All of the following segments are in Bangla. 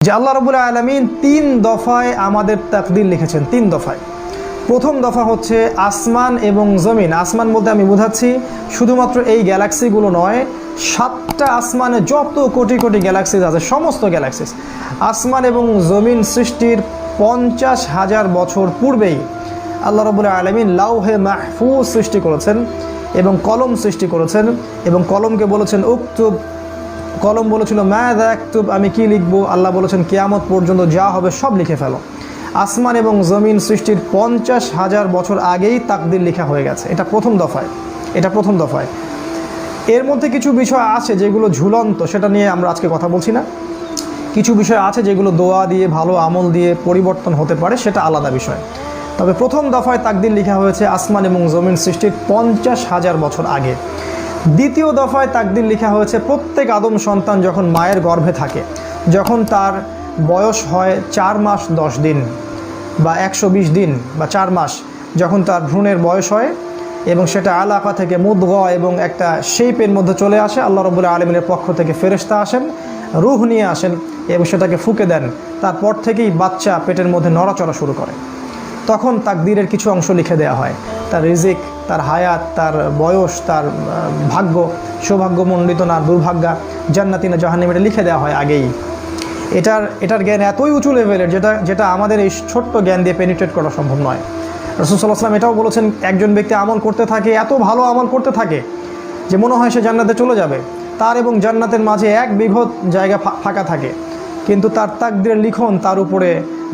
যে আল্লাহ রাব্বুল আলামিন 3 দফায় আমাদের তাকদীর লিখেছেন। 3 দফায়। প্রথম দফা হচ্ছে আসমান এবং জমিন। আসমান বলতে আমি বোঝাচ্ছি শুধুমাত্র এই গ্যালাক্সিগুলো নয়, 7টা আসমানে যত কোটি কোটি গ্যালাক্সিস আছে, সমস্ত গ্যালাক্সিস, আসমান এবং জমিন সৃষ্টির 50,000 বছর পূর্বেই আল্লাহ রাব্বুল আলামিন লাউহে মাহফুজ সৃষ্টি করেছেন এবং কলম সৃষ্টি করেছেন এবং কলমকে বলেছেন উকতুব। কলম বলেছিল মাযা আকতুব, আমি কি লিখবো। আল্লাহ বলেছেন কিয়ামত পর্যন্ত যা হবে সব লিখে ফেলো। আসমান এবং জমিন সৃষ্টির 50,000 বছর আগেই তাকদীর লেখা হয়ে গেছে। এটা প্রথম দফায়। এর মধ্যে কিছু বিষয় আছে যেগুলো ঝুলন্ত, সেটা নিয়ে আমরা আজকে কথা বলছি না। কিছু বিষয় আছে যেগুলো দোয়া দিয়ে, ভালো আমল দিয়ে পরিবর্তন হতে পারে, সেটা আলাদা বিষয়। তবে প্রথম দফায় তাকদীর লেখা হয়েছে আসমান এবং জমিন সৃষ্টির 50,000 বছর আগে। দ্বিতীয় দফায় তাকদীর লেখা হয়েছে প্রত্যেক আদম সন্তান যখন মায়ের গর্ভে থাকে, যখন তার বয়স হয় 4 মাস 10 দিন বা 120 দিন বা 4 মাস, যখন তার ভ্রূণের বয়স হয় এবং সেটা আলাকা থেকে মুদগা এবং একটা শেপের মধ্যে চলে আসে, আল্লাহ রাব্বুল আলামিনের পক্ষ থেকে ফেরেশতা আসেন, রূহ নিয়ে আসেন এবং সেটাকে ফুঁকে দেন। তারপর থেকেই বাচ্চা পেটের মধ্যে নড়াচড়া শুরু করে। তখন তাকদীরের কিছু অংশ লিখে দেওয়া হয়, তার রিজিক, তার হায়াত, তার বয়স, তার ভাগ্য, সৌভাগ্যমণ্ডিত না দুর্ভাগ্যা, জান্নাতি না জাহান্নামী, এটা লিখে দেওয়া হয় আগেই। এটার জ্ঞান এতই উঁচু লেভেলের যেটা আমাদের এই ছোট্ট জ্ঞান দিয়ে পেনিট্রেট করা সম্ভব নয়। রাসূল সাল্লাল্লাহু আলাইহি ওয়াসাল্লাম এটাও বলেছেন, একজন ব্যক্তি আমল করতে থাকে, এত ভালো আমল করতে থাকে যে মনে হয় সে জান্নাতে চলে যাবে, তার এবং জান্নাতের মাঝে 1 বিঘত জায়গা ফাঁকা থাকে, কিন্তু তার তাকদীরের লিখন তার উপরে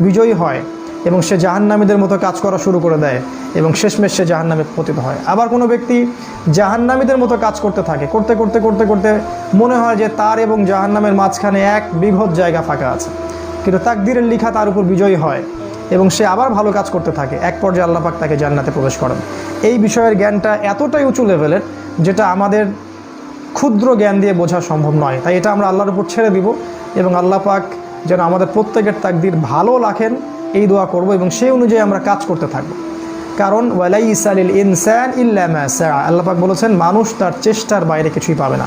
বিজয়ী হয় এবং সে জাহান্নামীদের মতো কাজ করা শুরু করে দেয় এবং শেষমেশ সে জাহান্নামে পতিত হয়। আবার কোনো ব্যক্তি জাহান্নামীদের মতো কাজ করতে থাকে, করতে মনে হয় যে তার এবং জাহান্নামের মাঝখানে 1 বিঘত জায়গা ফাঁকা আছে, কিন্তু তাকদীরের লিখা তার উপর বিজয়ী হয় এবং সে আবার ভালো কাজ করতে থাকে। এক পর্যায়ে আল্লাহ পাক তাকে জান্নাতে প্রবেশ করেন। এই বিষয়ের জ্ঞানটা এতটাই উঁচু লেভেলের যেটা আমাদের ক্ষুদ্র জ্ঞান দিয়ে বোঝা সম্ভব নয়। তাই এটা আমরা আল্লাহর উপর ছেড়ে দিব এবং আল্লাহ পাক যেন আমাদের প্রত্যেকের তাকদীর ভালো রাখেন, এই দোয়া করব এবং সেই অনুযায়ী আমরা কাজ করতে থাকব। কারণ ওয়ালাইসা লিল ইনসান ইল্লা মা সা, আল্লাহ পাক বলেছেন মানুষ তার চেষ্টার বাইরে কিছুই পাবে না।